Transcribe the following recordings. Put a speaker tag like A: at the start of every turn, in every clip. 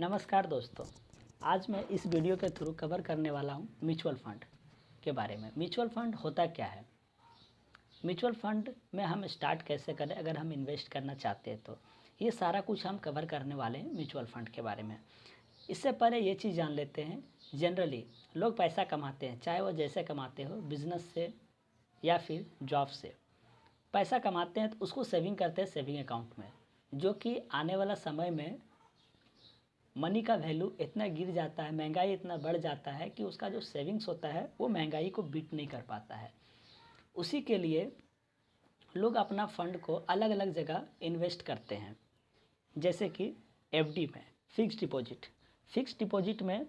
A: नमस्कार दोस्तों। आज मैं इस वीडियो के थ्रू कवर करने वाला हूँ म्यूचुअल फ़ंड के बारे में। म्यूचुअल फ़ंड होता क्या है, म्यूचुअल फ़ंड में हम स्टार्ट कैसे करें अगर हम इन्वेस्ट करना चाहते हैं, तो ये सारा कुछ हम कवर करने वाले हैं म्यूचुअल फ़ंड के बारे में। इससे पहले ये चीज़ जान लेते हैं, जनरली लोग पैसा कमाते हैं, चाहे वो जैसे कमाते हो, बिज़नेस से या फिर जॉब से पैसा कमाते हैं, तो उसको सेविंग करते हैं सेविंग अकाउंट में, जो कि आने वाला समय में मनी का वैल्यू इतना गिर जाता है, महंगाई इतना बढ़ जाता है कि उसका जो सेविंग्स होता है वो महंगाई को बीट नहीं कर पाता है। उसी के लिए लोग अपना फ़ंड को अलग अलग जगह इन्वेस्ट करते हैं, जैसे कि एफडी में, फिक्स डिपॉजिट में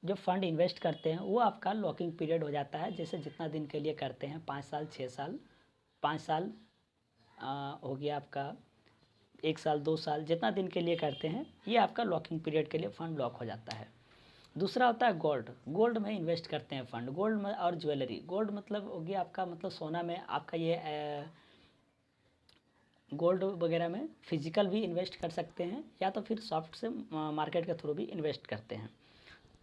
A: जो फ़ंड इन्वेस्ट करते हैं वो आपका लॉकिंग पीरियड हो जाता है। जैसे जितना दिन के लिए करते हैं, 5 साल, 6 साल, 5 साल हो गया आपका, 1 साल, 2 साल, जितना दिन के लिए करते हैं ये आपका लॉकिंग पीरियड के लिए फ़ंड लॉक हो जाता है। दूसरा होता है गोल्ड में इन्वेस्ट करते हैं फ़ंड, गोल्ड में और ज्वेलरी। गोल्ड मतलब हो गया आपका, मतलब सोना में आपका ये गोल्ड वगैरह में फिजिकल भी इन्वेस्ट कर सकते हैं या तो फिर सॉफ्ट से मार्केट के थ्रू भी इन्वेस्ट करते हैं।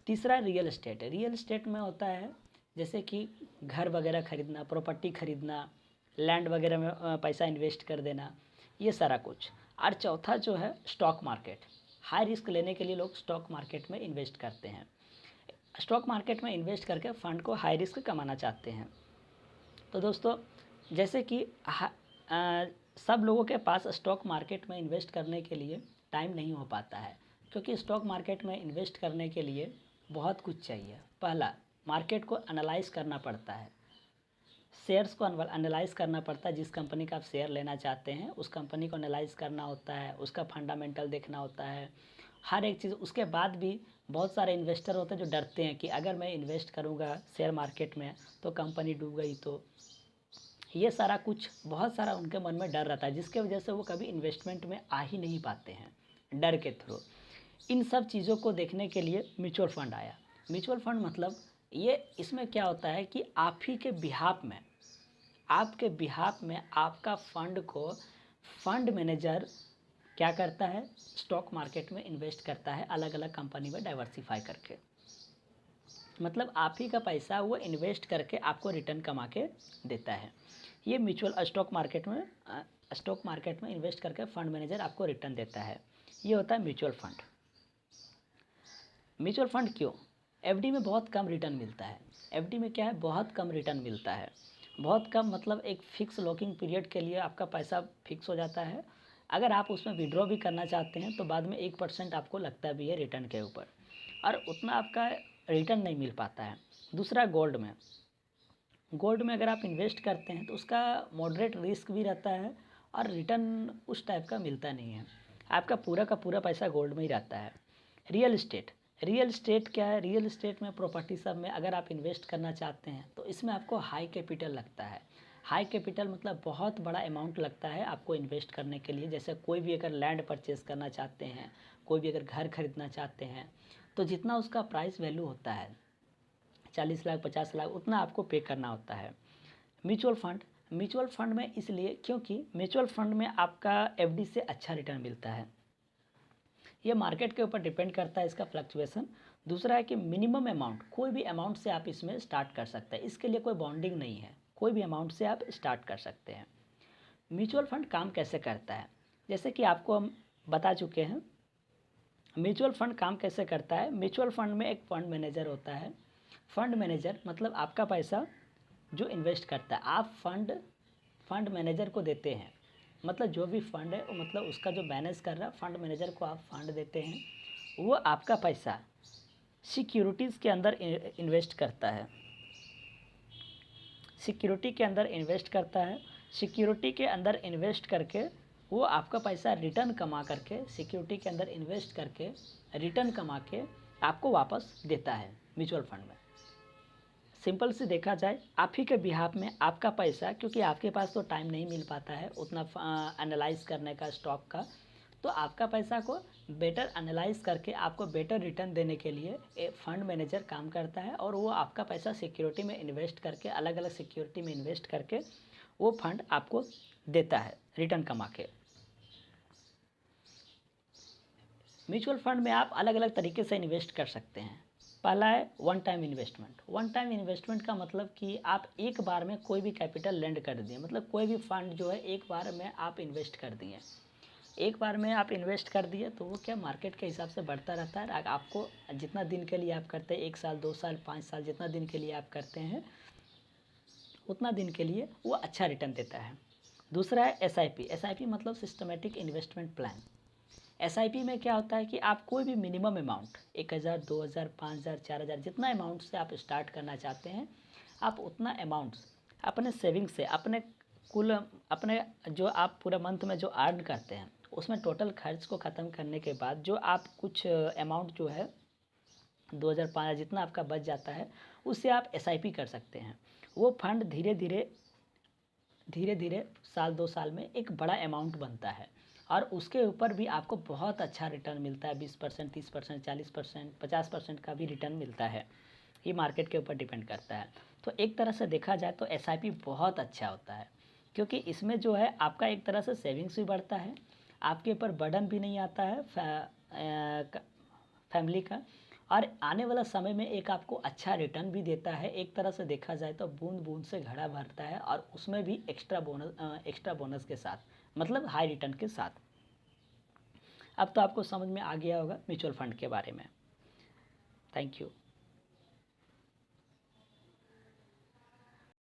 A: तीसरा रियल एस्टेट में होता है जैसे कि घर वगैरह खरीदना, प्रॉपर्टी खरीदना, लैंड वगैरह में पैसा इन्वेस्ट कर देना, ये सारा कुछ। और चौथा जो है स्टॉक मार्केट, हाई रिस्क लेने के लिए लोग स्टॉक मार्केट में इन्वेस्ट करते हैं। स्टॉक मार्केट में इन्वेस्ट करके फ़ंड को हाई रिस्क कमाना चाहते हैं। तो दोस्तों, जैसे कि सब लोगों के पास स्टॉक मार्केट में इन्वेस्ट करने के लिए टाइम नहीं हो पाता है, क्योंकि स्टॉक मार्केट में इन्वेस्ट करने के लिए बहुत कुछ चाहिए। पहला, मार्केट को एनालाइज़ करना पड़ता है, शेयर्स को एनालाइज़ करना पड़ता है। जिस कंपनी का आप शेयर लेना चाहते हैं उस कंपनी को एनालाइज़ करना होता है, उसका फंडामेंटल देखना होता है, हर एक चीज़। उसके बाद भी बहुत सारे इन्वेस्टर होते हैं जो डरते हैं कि अगर मैं इन्वेस्ट करूंगा शेयर मार्केट में तो कंपनी डूब गई, तो ये सारा कुछ, बहुत सारा उनके मन में डर रहता है, जिसके वजह से वो कभी इन्वेस्टमेंट में आ ही नहीं पाते हैं, डर के थ्रू। इन सब चीज़ों को देखने के लिए म्यूचुअल फ़ंड आया। म्यूचुअल फ़ंड मतलब ये, इसमें क्या होता है कि आप ही के बिहाफ में, आपके बिहाफ में आपका फ़ंड को फ़ंड मैनेजर क्या करता है, स्टॉक मार्केट में इन्वेस्ट करता है, अलग अलग कंपनी में डाइवर्सिफाई करके। मतलब आप ही का पैसा वो इन्वेस्ट करके आपको रिटर्न कमा के देता है। ये म्यूचुअल स्टॉक मार्केट में इन्वेस्ट करके फ़ंड मैनेजर आपको रिटर्न देता है। ये होता है म्यूचुअल फ़ंड। म्यूचुअल फ़ंड क्यों? एफडी में बहुत कम रिटर्न मिलता है। एफडी में क्या है, बहुत कम रिटर्न मिलता है। बहुत कम मतलब एक फ़िक्स लॉकिंग पीरियड के लिए आपका पैसा फिक्स हो जाता है। अगर आप उसमें विड्रॉ भी करना चाहते हैं तो बाद में 1% आपको लगता भी है रिटर्न के ऊपर, और उतना आपका रिटर्न नहीं मिल पाता है। दूसरा, गोल्ड में अगर आप इन्वेस्ट करते हैं तो उसका मॉडरेट रिस्क भी रहता है और रिटर्न उस टाइप का मिलता नहीं है। आपका पूरा का पूरा पैसा गोल्ड में ही रहता है। रियल एस्टेट क्या है? रियल एस्टेट में, प्रॉपर्टी सब में अगर आप इन्वेस्ट करना चाहते हैं तो इसमें आपको हाई कैपिटल लगता है। हाई कैपिटल मतलब बहुत बड़ा अमाउंट लगता है आपको इन्वेस्ट करने के लिए। जैसे कोई भी अगर लैंड परचेज़ करना चाहते हैं, कोई भी अगर घर खरीदना चाहते हैं, तो जितना उसका प्राइस वैल्यू होता है 40 लाख, 50 लाख, उतना आपको पे करना होता है। म्यूचुअल फंड में इसलिए, क्योंकि म्यूचुअल फंड में आपका एफडी से अच्छा रिटर्न मिलता है। ये मार्केट के ऊपर डिपेंड करता है इसका फ्लक्चुएसन। दूसरा है कि मिनिमम अमाउंट, कोई भी अमाउंट से आप इसमें स्टार्ट कर सकते हैं। इसके लिए कोई बॉन्डिंग नहीं है, कोई भी अमाउंट से आप स्टार्ट कर सकते हैं। म्यूचुअल फंड काम कैसे करता है, जैसे कि आपको हम बता चुके हैं। म्यूचुअल फंड काम कैसे करता है? म्यूचुअल फंड में एक फंड मैनेजर होता है। फंड मैनेजर मतलब आपका पैसा जो इन्वेस्ट करता है, आप फंड मैनेजर को देते हैं। मतलब जो भी फंड है, मतलब उसका जो मैनेज कर रहा है, फंड मैनेजर को आप फंड देते हैं। वो आपका पैसा सिक्योरिटीज़ के अंदर इन्वेस्ट करता है। सिक्योरिटी के अंदर इन्वेस्ट करके वो आपका पैसा रिटर्न कमा करके, सिक्योरिटी के अंदर इन्वेस्ट करके रिटर्न कमा के आपको वापस देता है म्यूचुअल फंड में। सिंपल से देखा जाए, आप ही के बिहाफ में आपका पैसा, क्योंकि आपके पास तो टाइम नहीं मिल पाता है उतना एनालाइज करने का स्टॉक का, तो आपका पैसा को बेटर एनालाइज करके आपको बेटर रिटर्न देने के लिए एक फंड मैनेजर काम करता है, और वो आपका पैसा सिक्योरिटी में इन्वेस्ट करके, अलग अलग सिक्योरिटी में इन्वेस्ट करके वो फंड आपको देता है रिटर्न कमा के। म्यूचुअल फंड में आप अलग अलग तरीके से इन्वेस्ट कर सकते हैं। पहला है one time investment. One time investment का मतलब कि आप एक बार में कोई भी कैपिटल लैंड कर दिए, मतलब कोई भी फंड जो है एक बार में आप इन्वेस्ट कर दिए। एक बार में आप इन्वेस्ट कर दिए तो वो क्या मार्केट के हिसाब से बढ़ता रहता है। आपको जितना दिन के लिए आप करते हैं, 1 साल 2 साल 5 साल जितना दिन के लिए आप करते हैं उतना दिन के लिए वो अच्छा रिटर्न देता है। दूसरा है एसआईपी। एसआईपी मतलब सिस्टमेटिक इन्वेस्टमेंट प्लान। एसआईपी में क्या होता है कि आप कोई भी मिनिमम अमाउंट 1000 2000 5000 4000 जितना अमाउंट से आप स्टार्ट करना चाहते हैं, आप उतना अमाउंट अपने सेविंग से अपने जो आप पूरा मंथ में जो अर्न करते हैं उसमें टोटल खर्च को ख़त्म करने के बाद जो आप कुछ अमाउंट जो है 2000 5000 जितना आपका बच जाता है उससे आप एसआईपी कर सकते हैं। वो फंड धीरे धीरे साल 2 साल में एक बड़ा अमाउंट बनता है और उसके ऊपर भी आपको बहुत अच्छा रिटर्न मिलता है। 20% 30% 40% 50% का भी रिटर्न मिलता है। ये मार्केट के ऊपर डिपेंड करता है। तो एक तरह से देखा जाए तो एसआईपी बहुत अच्छा होता है, क्योंकि इसमें जो है आपका एक तरह से सेविंग्स भी बढ़ता है, आपके ऊपर बर्डन भी नहीं आता है फैमिली का, और आने वाला समय में एक आपको अच्छा रिटर्न भी देता है। एक तरह से देखा जाए तो बूंद बूंद से घड़ा भरता है, और उसमें भी एक्स्ट्रा बोनस के साथ, मतलब हाई रिटर्न के साथ। अब तो आपको समझ में आ गया होगा म्यूचुअल फंड के बारे में। Thank you.